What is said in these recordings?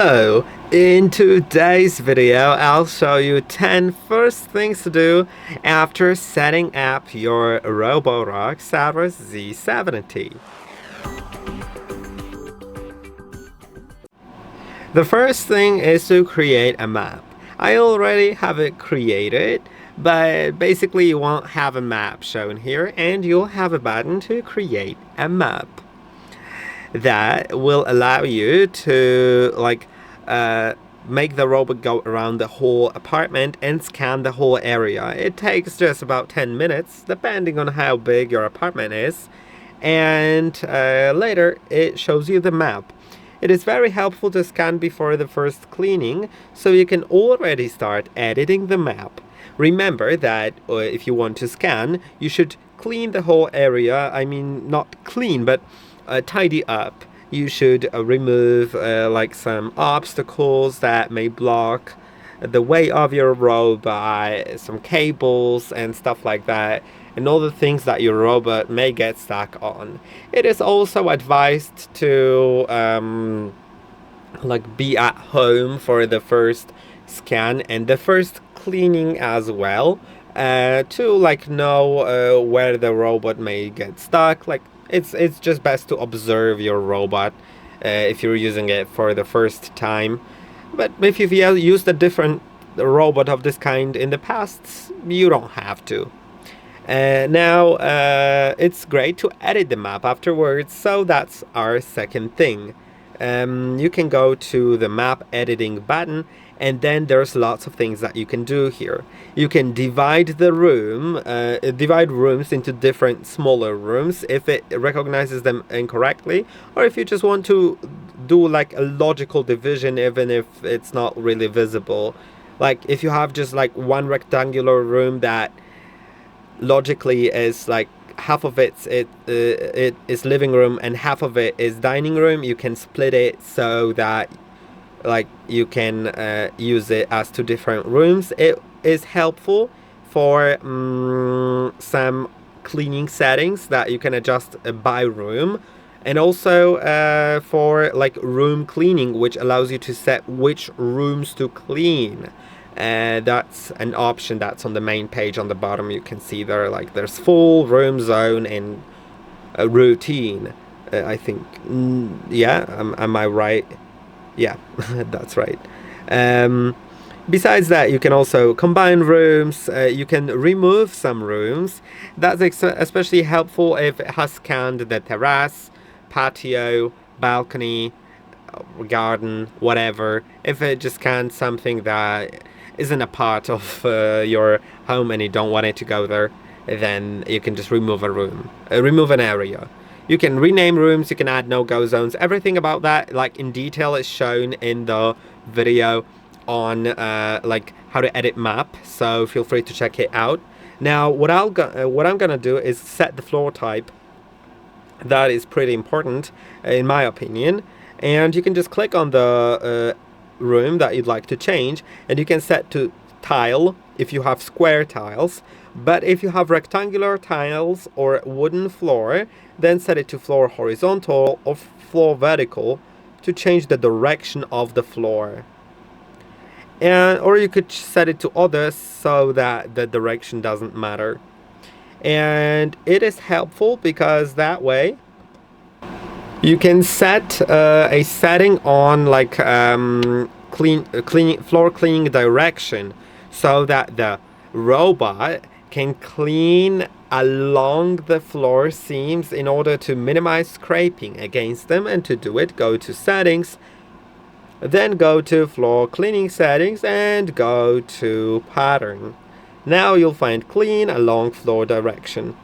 So, in today's video, I'll show you 10 first things to do after setting up your ROBOROCK Saros Z70. The first thing is to create a map. I already have it created, but basically you won't have a map shown here, and you'll have a button to create a map that will allow you to make the robot go around the whole apartment and scan the whole area. It takes just about 10 minutes depending on how big your apartment is, and later it shows you the map. It is very helpful to scan before the first cleaning, so you can already start editing the map. Remember that if you want to scan, you should clean the whole area. I mean, not clean, but tidy up. You should remove some obstacles that may block the way of your robot, some cables and stuff like that, and all the things that your robot may get stuck on. It is also advised to be at home for the first scan and the first cleaning as well, to know where the robot may get stuck. It's just best to observe your robot if you're using it for the first time. But if you've used a different robot of this kind in the past, you don't have to. Now, it's great to edit the map afterwards, so that's our second thing. You can go to the map editing button, and then there's lots of things that you can do here. You can divide the divide rooms into different smaller rooms if it recognizes them incorrectly, or if you just want to do a logical division even if it's not really visible. Like if you have just one rectangular room that logically is half of it is living room and half of it is dining room, you can split it so that you can use it as two different rooms. It is helpful for some cleaning settings that you can adjust by room, and also for room cleaning, which allows you to set which rooms to clean. That's an option that's on the main page. On the bottom you can see there's full, room, zone, and routine. I think, yeah, am I right? Yeah, that's right. Besides that, you can also combine rooms. You can remove some rooms. That's especially helpful if it has scanned the terrace, patio, balcony, garden, whatever. If it just scans something that isn't a part of your home and you don't want it to go there, then you can just remove a room, remove an area. You can rename rooms, you can add no-go zones. Everything about that, in detail, is shown in the video on how to edit map. So feel free to check it out. Now, what I'm gonna do is set the floor type. That is pretty important, in my opinion. And you can just click on the room that you'd like to change, and you can set to tile if you have square tiles. But if you have rectangular tiles or wooden floor, then set it to floor horizontal or floor vertical to change the direction of the floor. Or you could set it to others so that the direction doesn't matter. And it is helpful because that way you can set a setting on floor cleaning direction, so that the robot can clean along the floor seams in order to minimize scraping against them. And to do it, go to settings, then go to floor cleaning settings and go to pattern. Now you'll find clean along floor direction.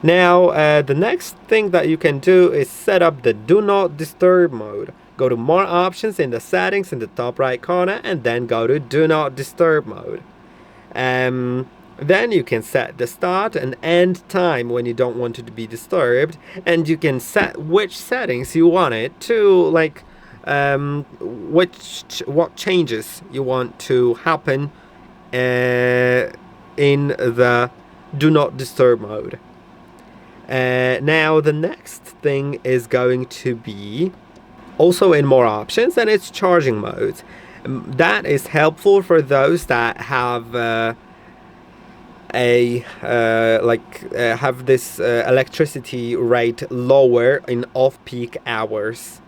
Now the next thing that you can do is set up the do not disturb mode. Go to more options in the settings in the top right corner, and then go to do not disturb mode. Then you can set the start and end time when you don't want it to be disturbed, and you can set which settings you want it to, what changes you want to happen in the do not disturb mode. Now the next thing is going to be Also in more options, and it's charging mode. That is helpful for those that have have this electricity rate lower in off-peak hours.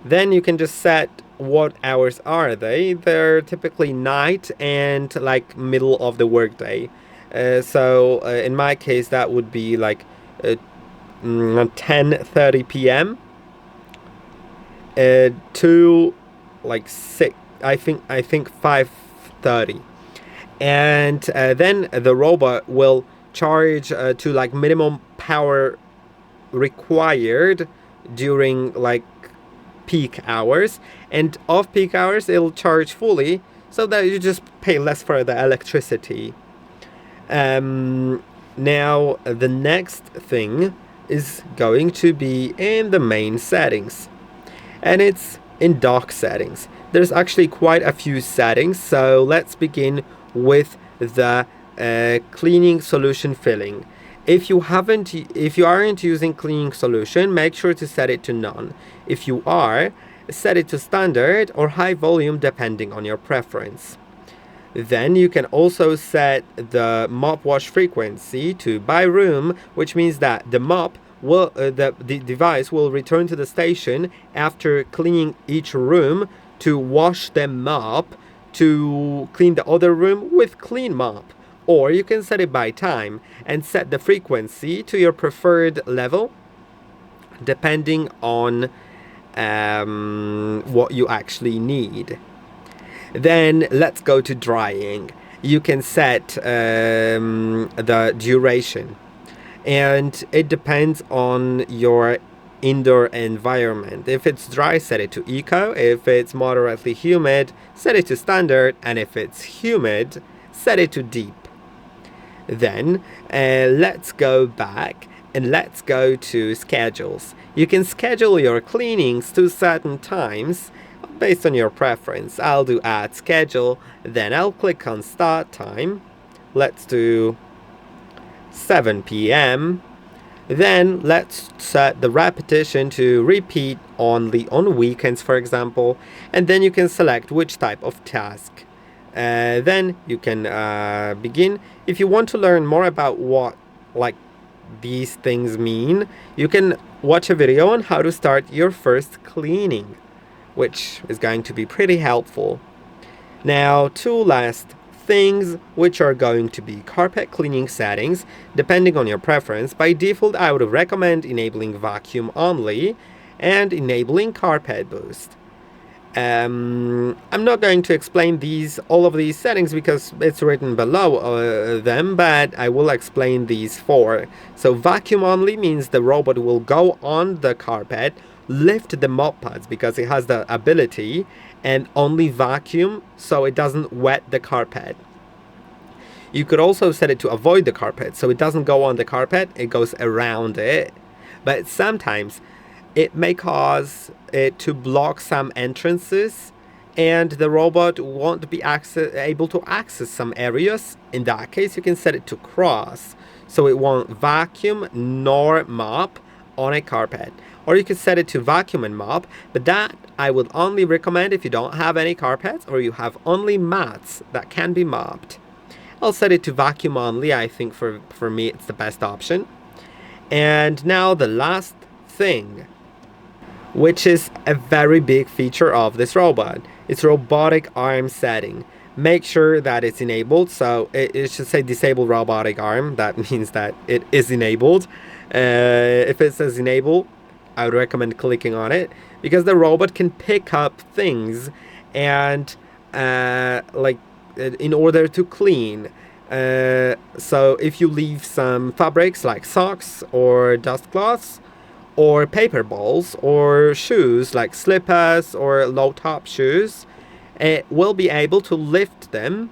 Then you can just set what hours are they. They're typically night and like middle of the workday. In my case, that would be like 10:30 p.m. To like 6. I think 5:30. And then the robot will charge to like minimum power required during like peak hours, and off peak hours it'll charge fully, so that you just pay less for the electricity. Now the next thing is going to be in the main settings, and it's in dock settings. There's actually quite a few settings, so let's begin with the cleaning solution filling. If you aren't using cleaning solution, make sure to set it to none. If you are, set it to standard or high volume depending on your preference. Then you can also set the mop wash frequency to by room, which means that the mop will the device will return to the station after cleaning each room to wash the mop to clean the other room with clean mop. Or you can set it by time and set the frequency to your preferred level depending on what you actually need. Then let's go to drying. You can set the duration, and it depends on your indoor environment. If it's dry, set it to eco. If it's moderately humid, set it to standard. And if it's humid, set it to deep. Then let's go back and let's go to schedules. You can schedule your cleanings to certain times based on your preference. I'll do add schedule, then I'll click on start time. Let's do 7 p.m. Then let's set the repetition to repeat only on weekends, for example, and then you can select which type of task. Then you can begin. If you want to learn more about what like these things mean, you can watch a video on how to start your first cleaning, which is going to be pretty helpful. Now, two last things, which are going to be carpet cleaning settings. Depending on your preference, by default I would recommend enabling vacuum only and enabling carpet boost. I'm not going to explain all of these settings because it's written below them, but I will explain these four. So vacuum only means the robot will go on the carpet, lift the mop pads because it has the ability, and only vacuum so it doesn't wet the carpet. You could also set it to avoid the carpet, so it doesn't go on the carpet, it goes around it. But sometimes it may cause it to block some entrances, and the robot won't be able to access some areas. In that case, you can set it to cross, so it won't vacuum nor mop on a carpet. Or you can set it to vacuum and mop, but that I would only recommend if you don't have any carpets or you have only mats that can be mopped. I'll set it to vacuum only. I think for me it's the best option. And now the last thing, which is a very big feature of this robot. It's robotic arm setting. Make sure that it's enabled, so it should say disable robotic arm. That means that it is enabled. If it says enable, I would recommend clicking on it because the robot can pick up things and in order to clean. So if you leave some fabrics like socks or dust cloths, or paper balls, or shoes like slippers or low top shoes, it will be able to lift them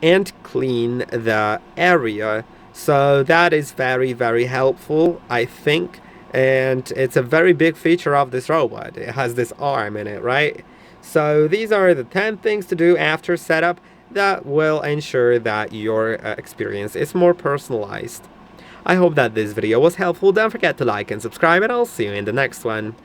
and clean the area. So that is very, very helpful, I think, and it's a very big feature of this robot. It has this arm in it, right? So these are the 10 things to do after setup that will ensure that your experience is more personalized. I hope that this video was helpful. Don't forget to like and subscribe, and I'll see you in the next one.